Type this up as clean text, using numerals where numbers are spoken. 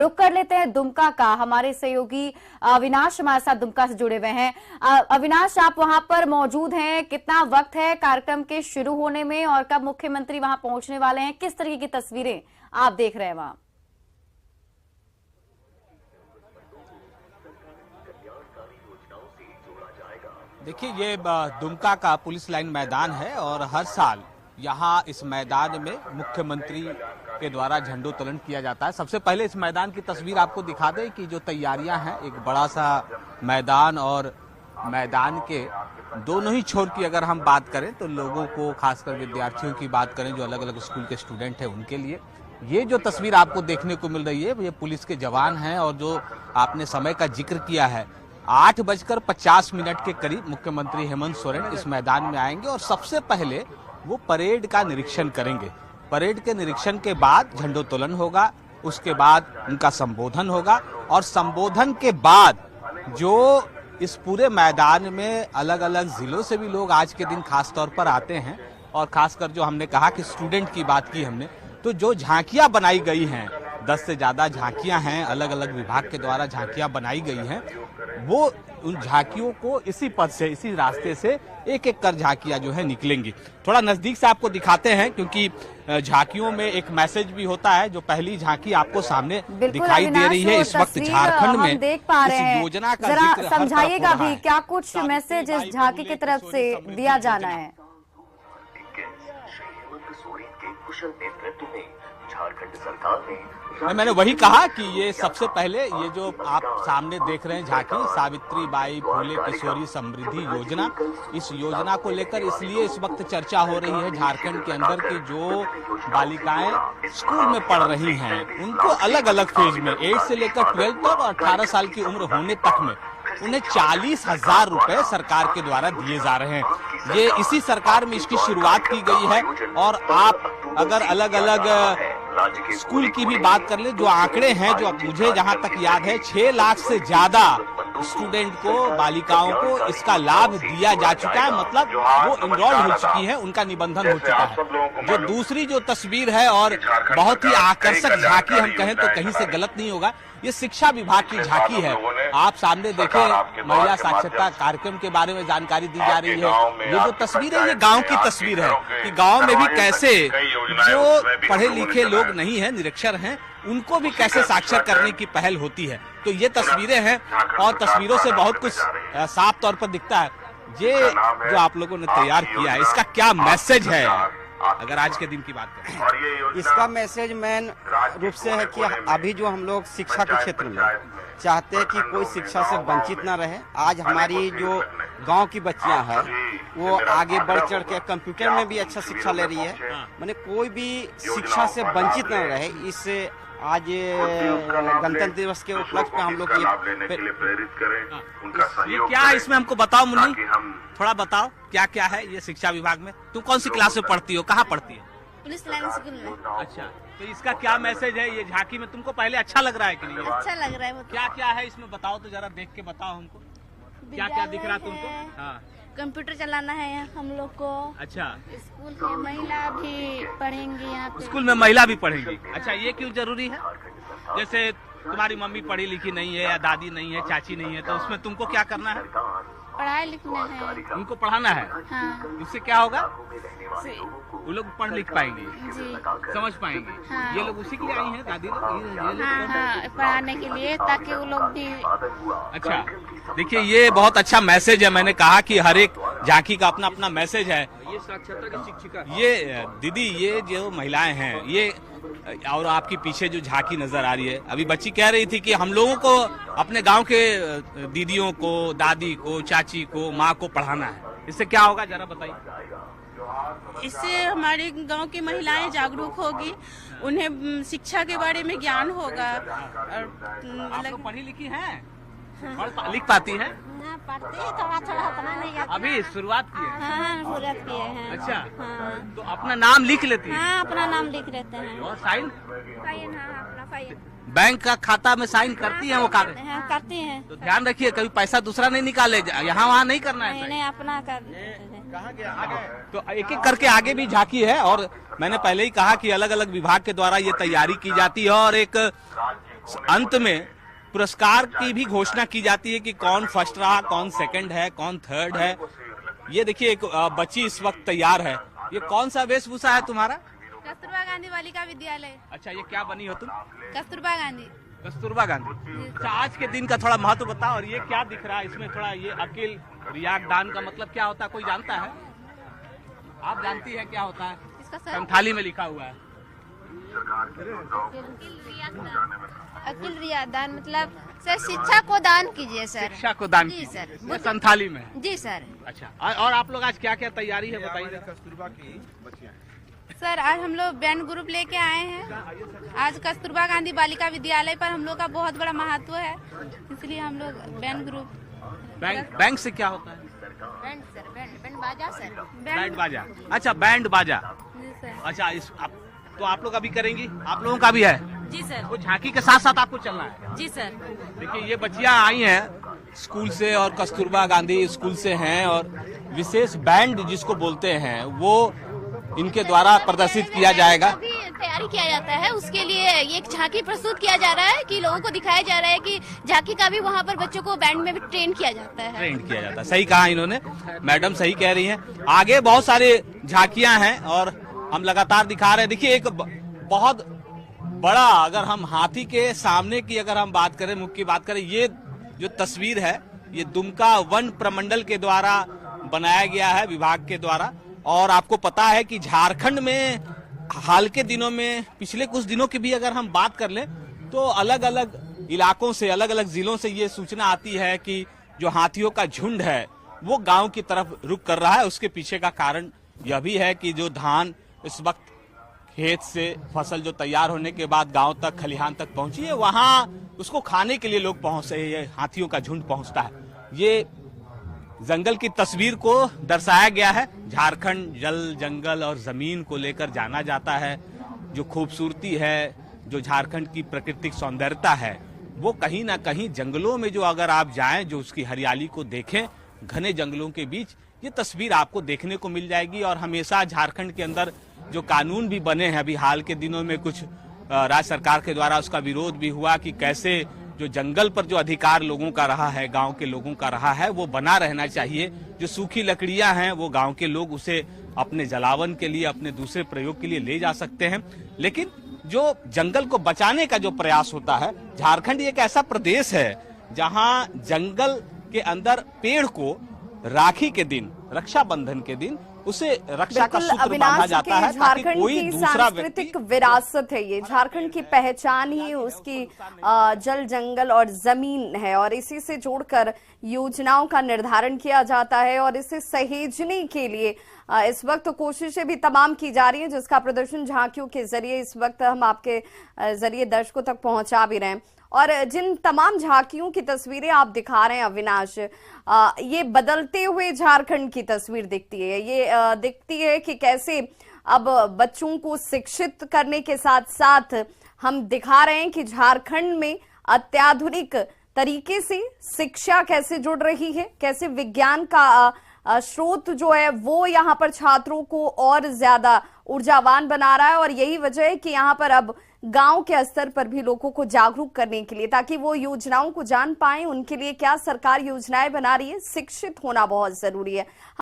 रुक कर लेते हैं दुमका का। हमारे सहयोगी अविनाश हमारे साथ दुमका से जुड़े हुए हैं। अविनाश, आप वहां पर मौजूद हैं, कितना वक्त है कार्यक्रम के शुरू होने में और कब मुख्यमंत्री वहां पहुंचने वाले हैं? किस तरीके की तस्वीरें आप देख रहे हैं वहां? देखिए, ये दुमका का पुलिस लाइन मैदान है और हर साल यहाँ इस मैदान में मुख्यमंत्री के द्वारा झंडोत्तोलन किया जाता है। सबसे पहले इस मैदान की तस्वीर आपको दिखा दें कि जो तैयारियां हैं, एक बड़ा सा मैदान और मैदान के दोनों ही छोर की अगर हम बात करें तो लोगों को, खासकर विद्यार्थियों की बात करें जो अलग अलग स्कूल के स्टूडेंट हैं, उनके लिए ये जो तस्वीर आपको देखने को मिल रही है ये पुलिस के जवान हैं। और जो आपने समय का जिक्र किया है, 8:50 के करीब मुख्यमंत्री हेमंत सोरेन इस मैदान में आएंगे और सबसे पहले वो परेड का निरीक्षण करेंगे। परेड के निरीक्षण के बाद झंडोत्तोलन होगा, उसके बाद उनका संबोधन होगा और संबोधन के बाद जो इस पूरे मैदान में अलग अलग जिलों से भी लोग आज के दिन खास तौर पर आते हैं और खासकर जो हमने कहा कि स्टूडेंट की बात की हमने, तो जो झांकियां बनाई गई हैं, 10 से ज्यादा झांकियां हैं, अलग अलग विभाग के द्वारा झांकियां बनाई गई हैं, वो उन झांकियों को इसी पथ से, इसी रास्ते से एक एक कर झांकियां जो है निकलेंगी। थोड़ा नजदीक से आपको दिखाते हैं क्योंकि झांकियों में एक मैसेज भी होता है। जो पहली झांकी आपको सामने दिखाई दे रही है इस वक्त झारखंड में, देख पा रहे हैं, योजना का जरा समझाइएगा भी क्या कुछ मैसेज इस झांकी की तरफ से दिया जाना है। झारखंड सरकार ने मैंने वही कहा कि ये सबसे पहले ये जो आप सामने देख रहे हैं झांकी, सावित्री बाई फुले किशोरी समृद्धि योजना, इस योजना को लेकर इसलिए इस वक्त चर्चा हो रही है झारखंड के अंदर की जो बालिकाएं स्कूल में पढ़ रही हैं, उनको अलग अलग फेज में 8 से लेकर 12 तक और 18 साल की उम्र होने तक में उन्हें 40,000 रुपए सरकार के द्वारा दिए जा रहे हैं। ये इसी सरकार में इसकी शुरुआत की गई है। और आप अगर अलग अलग स्कूल की भी बात कर ले, जो आंकड़े हैं, जो मुझे जहां तक याद है 6 लाख से ज्यादा स्टूडेंट को, बालिकाओं को इसका लाभ दिया जा चुका है। मतलब वो इनरोल हो चुकी है, उनका निबंधन हो चुका है। जो दूसरी जो तस्वीर है और बहुत ही आकर्षक झांकी हम कहें तो कहीं से गलत नहीं होगा, ये शिक्षा विभाग की झांकी है। आप सामने देखें, महिला साक्षरता कार्यक्रम के बारे में जानकारी दी जा रही है। ये जो तस्वीर है ये गांव की तस्वीर है कि गांव में भी कैसे जो पढ़े लिखे लोग नहीं है, निरक्षर हैं, उनको भी कैसे साक्षर करने की पहल होती है। तो ये तस्वीरें हैं और तस्वीरों से बहुत कुछ साफ तौर पर दिखता है। ये जो आप लोगों ने तैयार किया है, इसका क्या मैसेज है अगर आज के दिन की बात करें? इसका मैसेज मेन रूप से है कि अभी जो हम लोग शिक्षा के क्षेत्र में चाहते हैं कि कोई शिक्षा से वंचित ना रहे। आज हमारी जो गांव की बच्चियां हैं वो आगे बढ़ चढ़ के कंप्यूटर में भी अच्छा शिक्षा ले रही है। माने कोई भी शिक्षा से वंचित न रहे, इससे आज गणतंत्र दिवस के उपलक्ष्य पे हम लोग प्रेरित करें। ये क्या है इसमें हमको बताओ मुन्नी, थोड़ा बताओ क्या क्या है ये शिक्षा विभाग में? तुम कौन सी क्लास में पढ़ती हो, कहाँ पढ़ती हो? पुलिस लाइन स्कूल में। अच्छा, तो इसका क्या मैसेज है ये झांकी में? तुमको पहले अच्छा लग रहा है कि नहीं? अच्छा लग रहा है वो। क्या क्या है इसमें बताओ तो, जरा देख के बताओ हमको, क्या क्या दिख रहा है तुमको? हाँ, कंप्यूटर चलाना है हम लोग को। अच्छा, स्कूल में महिला भी पढ़ेंगी यहाँ पे। स्कूल में महिला भी पढ़ेंगी। अच्छा, ये क्यों जरूरी है? जैसे तुम्हारी मम्मी पढ़ी लिखी नहीं है या दादी नहीं है, चाची नहीं है, तो उसमें तुमको क्या करना है? पढ़ाई लिखना है, उनको पढ़ाना है। हाँ। इससे क्या होगा? वो लोग पढ़ लिख पाएंगे, जी, समझ पाएंगे। हाँ। ये लोग उसी के लिए आई हैं, दादी लोग, ये लोग। हाँ, पढ़ाने के लिए, ताकि वो लोग भी। अच्छा, देखिए ये बहुत अच्छा मैसेज है। मैंने कहा कि हर एक झांकी का अपना अपना मैसेज है। ये साक्षरता की शिक्षिका, ये दीदी, ये जो महिलाएं हैं ये, और आपकी पीछे जो झांकी नजर आ रही है, अभी बच्ची कह रही थी कि हम लोगों को अपने गांव के दीदियों को, दादी को, चाची को, माँ को पढ़ाना है। इससे क्या होगा जरा बताइए। इससे हमारे गांव की महिलाएं जागरूक होगी, उन्हें शिक्षा के बारे में ज्ञान होगा। और आप लोग पढ़ी लिखी हैं, लिख पाती हैं? ना पढ़ते हैं, थोड़ा थोड़ा, उतना नहीं आता। अभी शुरुआत की है? हाँ, शुरुआत किए हैं। अच्छा, हाँ, तो अपना नाम लिख लेती है? हाँ, अपना नाम लिख लेते हैं। और साइन? फाइन, हाँ, अपना फाइन। बैंक का खाता में साइन करती हैं वो कागज? हाँ, करते हैं। तो ध्यान रखिए कभी पैसा दूसरा नहीं निकाले, यहाँ वहाँ नहीं करना है। नहीं, अपना कर देते हैं। तो एक एक करके आगे भी झांकी है और मैंने पहले ही कहा कि अलग अलग विभाग के द्वारा ये तैयारी की जाती है और एक अंत में पुरस्कार की भी घोषणा की जाती है कि कौन फर्स्ट रहा, कौन सेकंड है, कौन थर्ड है। ये देखिए एक बच्ची इस वक्त तैयार है। ये कौन सा वेशभूषा है तुम्हारा? कस्तूरबा गांधी बालिका विद्यालय। अच्छा, ये क्या बनी हो तुम? कस्तूरबा गांधी। कस्तूरबा गांधी। अच्छा, आज के दिन का थोड़ा महत्व बताओ। और ये क्या दिख रहा है इसमें? थोड़ा ये अकिल रियाक दान का मतलब क्या होता है, कोई जानता है? आप जानती है क्या होता है? इसका संथाली में लिखा हुआ है। अकिल रिया दान मतलब सर शिक्षा को दान कीजिए सर। शिक्षा को दान जी कीजिए। सर। ये संथाली में है। जी सर। अच्छा, और आप लोग आज क्या क्या तैयारी है बताइए। कस्तूरबा की बच्चियां सर आज हम लोग बैंड ग्रुप लेके आए हैं। आज कस्तूरबा गांधी बालिका विद्यालय पर हम लोग का बहुत बड़ा महत्व है, इसलिए हम लोग बैंड ग्रुप। बैंक से क्या होता है? बैंड सर, बैंड बाजा सर। बैंड बाजा। अच्छा, बैंड बाजा। जी सर। अच्छा, तो आप लोग अभी करेंगी? आप लोगों का भी है? जी सर। वो झांकी के साथ साथ आपको चलना है? जी सर। देखिए ये बच्चियां आई हैं स्कूल से और कस्तूरबा गांधी स्कूल से हैं और विशेष बैंड जिसको बोलते हैं वो इनके द्वारा प्रदर्शित किया जाएगा। अभी तैयारी किया जाता है, उसके लिए ये एक झांकी प्रस्तुत किया जा रहा है कि लोगों को दिखाया जा रहा है कि झांकी का भी वहाँ पर बच्चों को बैंड में भी ट्रेन किया जाता है। ट्रेन किया जाता है। सही कहा इन्होंने, मैडम सही कह रही हैं। आगे बहुत सारे झांकियां हैं और हम लगातार दिखा रहे हैं। देखिए एक बहुत बड़ा, अगर हम हाथी के सामने की अगर हम बात करें, मुख्य बात करें, ये जो तस्वीर है ये दुमका वन प्रमंडल के द्वारा बनाया गया है, विभाग के द्वारा। और आपको पता है कि झारखंड में हाल के दिनों में, पिछले कुछ दिनों की भी अगर हम बात कर लें तो अलग अलग इलाकों से, अलग अलग जिलों से ये सूचना आती है कि जो हाथियों का झुंड है वो गांव की तरफ रुख कर रहा है। उसके पीछे का कारण यह भी है कि जो धान इस वक्त खेत से फसल जो तैयार होने के बाद गांव तक, खलिहान तक पहुंची है, वहां उसको खाने के लिए लोग पहुंच रहे हैं, हाथियों का झुंड पहुंचता है। ये जंगल की तस्वीर को दर्शाया गया है। झारखंड जल, जंगल और जमीन को लेकर जाना जाता है। जो खूबसूरती है, जो झारखंड की प्राकृतिक सौंदर्यता है, वो कहीं ना कहीं जंगलों में जो अगर आप जाएं, जो उसकी हरियाली को देखें, घने जंगलों के बीच, ये तस्वीर आपको देखने को मिल जाएगी। और हमेशा झारखंड के अंदर जो कानून भी बने हैं, अभी हाल के दिनों में कुछ राज्य सरकार के द्वारा उसका विरोध भी हुआ कि कैसे जो जंगल पर जो अधिकार लोगों का रहा है, गांव के लोगों का रहा है, वो बना रहना चाहिए। जो सूखी लकड़ियां हैं वो गांव के लोग उसे अपने जलावन के लिए, अपने दूसरे प्रयोग के लिए ले जा सकते हैं। लेकिन जो जंगल को बचाने का जो प्रयास होता है, झारखंड एक ऐसा प्रदेश है जहां जंगल के अंदर पेड़ को राखी के दिन, रक्षाबंधन के दिन उसे रक्षा का सूत्र बांधा जाता है ताकि कोई दूसरा सांस्कृतिक विरासत है। ये झारखंड की पहचान ही उसकी जल, जंगल और जमीन है और इसी से जोड़कर योजनाओं का निर्धारण किया जाता है और इसे सहेजने के लिए इस वक्त कोशिशें भी तमाम की जा रही हैं, जिसका प्रदर्शन झांकियों के जरिए इस वक्त हम आपके जरिए दर्शकों तक पहुंचा भी रहे हैं। और जिन तमाम झांकियों की तस्वीरें आप दिखा रहे हैं अविनाश, ये बदलते हुए झारखंड की तस्वीर दिखती है। ये दिखती है कि कैसे अब बच्चों को शिक्षित करने के साथ साथ हम दिखा रहे हैं कि झारखंड में अत्याधुनिक तरीके से शिक्षा कैसे जुड़ रही है, कैसे विज्ञान का स्रोत जो है वो यहाँ पर छात्रों को और ज्यादा ऊर्जावान बना रहा है। और यही वजह है कि यहाँ पर अब गांव के स्तर पर भी लोगों को जागरूक करने के लिए, ताकि वो योजनाओं को जान पाएं, उनके लिए क्या सरकार योजनाएं बना रही है, शिक्षित होना बहुत जरूरी है।